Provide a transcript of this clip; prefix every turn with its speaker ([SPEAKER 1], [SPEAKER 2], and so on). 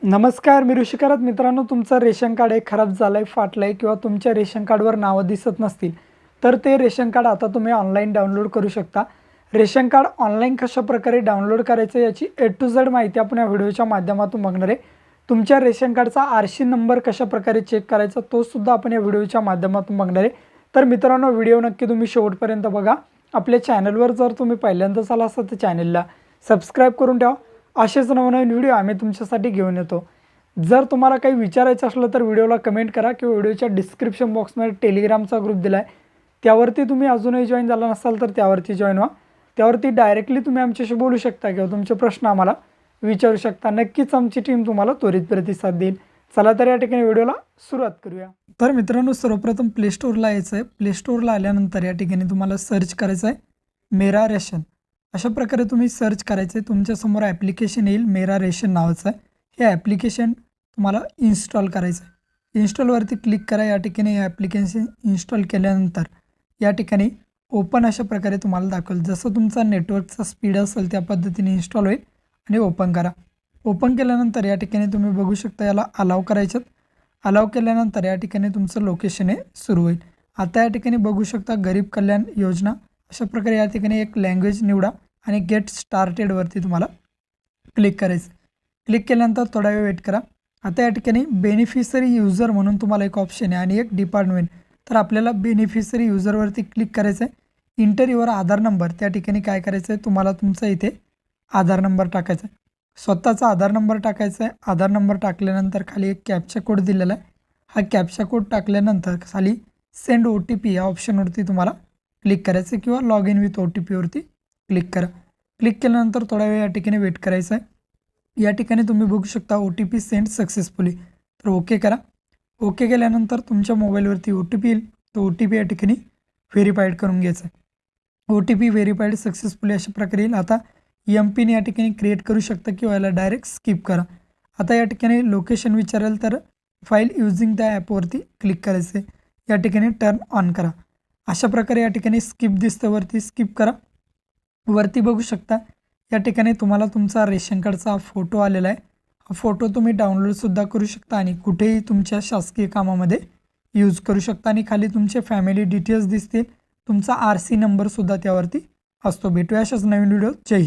[SPEAKER 1] नमस्कार, मी ऋषिकरत मित्रांनो, तुमचं रेशन कार्ड हे खराब झालंय, फाटलंय किंवा तुमच्या रेशन कार्डवर नावं दिसत नसतील, तर ते रेशन कार्ड आता तुम्ही ऑनलाईन डाउनलोड करू शकता। रेशन कार्ड ऑनलाईन कशाप्रकारे डाउनलोड करायचं याची ए टू झेड माहिती आपण या व्हिडिओच्या माध्यमातून बघणार आहे। तुमच्या रेशन कार्डचा आरसी नंबर कशाप्रकारे चेक करायचा तो सुद्धा आपण या व्हिडिओच्या माध्यमातून बघणार आहे। तर मित्रांनो, व्हिडिओ नक्की तुम्ही शेवटपर्यंत बघा। आपल्या चॅनलवर जर तुम्ही पहिल्यांदाच आला असाल तर चॅनलला सबस्क्राइब करून ठेवा। असेच नवनवीन व्हिडिओ आम्ही तुमच्यासाठी घेऊन येतो। जर तुम्हाला काही विचारायचं असलं तर व्हिडिओला कमेंट करा किंवा व्हिडिओच्या डिस्क्रिप्शन बॉक्समध्ये टेलिग्रामचा ग्रुप दिला आहे, त्यावरती तुम्ही अजूनही जॉईन झाला नसाल तर त्यावरती जॉईन व्हा। त्यावरती डायरेक्टली तुम्ही आमच्याशी बोलू शकता किंवा तुमचे प्रश्न आम्हाला विचारू शकता। नक्कीच आमची टीम तुम्हाला त्वरित प्रतिसाद देईल। चला तर या ठिकाणी व्हिडिओला सुरुवात करूया। तर मित्रांनो, सर्वप्रथम प्ले स्टोअरला यायचं आहे। प्ले स्टोअरला आल्यानंतर या ठिकाणी तुम्हाला सर्च करायचं आहे मेरा रेशन। अशा प्रकारे तुम्ही सर्च करायचं आहे। तुमच्यासमोर ॲप्लिकेशन येईल मेरा रेशन नावाचं आहे। हे ॲप्लिकेशन तुम्हाला इन्स्टॉल करायचं आहे। इन्स्टॉलवरती क्लिक करा। या ठिकाणी हे ॲप्लिकेशन इन्स्टॉल केल्यानंतर या ठिकाणी ओपन अशा प्रकारे तुम्हाला दाखवेल। जसं तुमचा नेटवर्कचा स्पीड असेल त्या पद्धतीने इन्स्टॉल होईल आणि ओपन करा। ओपन केल्यानंतर या ठिकाणी तुम्ही बघू शकता याला अलाव करायचं। अलाव केल्यानंतर या ठिकाणी तुमचं लोकेशन हे सुरू होईल। आता या ठिकाणी बघू शकता गरीब कल्याण योजना। अशा प्रकारे या ठिकाणी एक लँग्वेज निवडा आणि गेट स्टार्टेडवरती तुम्हाला क्लिक करायचं। क्लिक केल्यानंतर थोडा वेळ वेट करा। आता या ठिकाणी बेनिफिशरी यूजर म्हणून तुम्हाला एक ऑप्शन आहे आणि एक डिपार्टमेंट। तर आपल्याला बेनिफिशरी यूजरवरती क्लिक करायचं आहे। Inter your Aadhaar number. त्या ठिकाणी काय करायचं आहे, तुम्हाला तुमचा इथे आधार नंबर टाकायचा आहे। स्वतःचा आधार नंबर टाकायचा आहे। आधार नंबर टाकल्यानंतर खाली एक कॅप्चा कोड दिलेला आहे। हा कॅप्चा कोड टाकल्यानंतर खाली सेंड ओ टी पी या ऑप्शनवरती तुम्हाला क्लिक करायचं आहे किंवा log in with O T पीवरती क्लिक करा। क्लिक केल्यानंतर थोडा वेळ या ठिकाणी वेट करायचं आहे। या ठिकाणी तुम्ही बघू शकता O T P send successfully. तर ओके करा। ओके केल्यानंतर तुमच्या मोबाईलवरती ओ टी पी येईल। तो ओ टी पी या ठिकाणी व्हेरीफाईड करून घ्यायचा आहे। O T P verified successfully अशा प्रकारे येईल। आता एम पिन या ठिकाणी क्रिएट करू शकता किंवा याला डायरेक्ट स्किप करा। आता या ठिकाणी लोकेशन विचारेल तर फाईल युजिंग त्या ॲपवरती क्लिक करायचं आहे। या ठिकाणी टर्न ऑन करा। अशा प्रकारे या ठिकाणी स्किप दिसतं, वरती स्किप करा। वरती बघू शकता या ठिकाणी तुम्हाला तुमचा रेशन कार्डचा फोटो आलेला आहे। हा फोटो तुम्ही डाउनलोडसुद्धा करू शकता आणि कुठेही तुमच्या शासकीय कामामध्ये यूज करू शकता। आणि खाली तुमचे फॅमिली डिटेल्स दिसतील, तुमचा आर सी नंबरसुद्धा त्यावरती असतो। भेटूया अशाच नवीन व्हिडिओ। जय हिंद।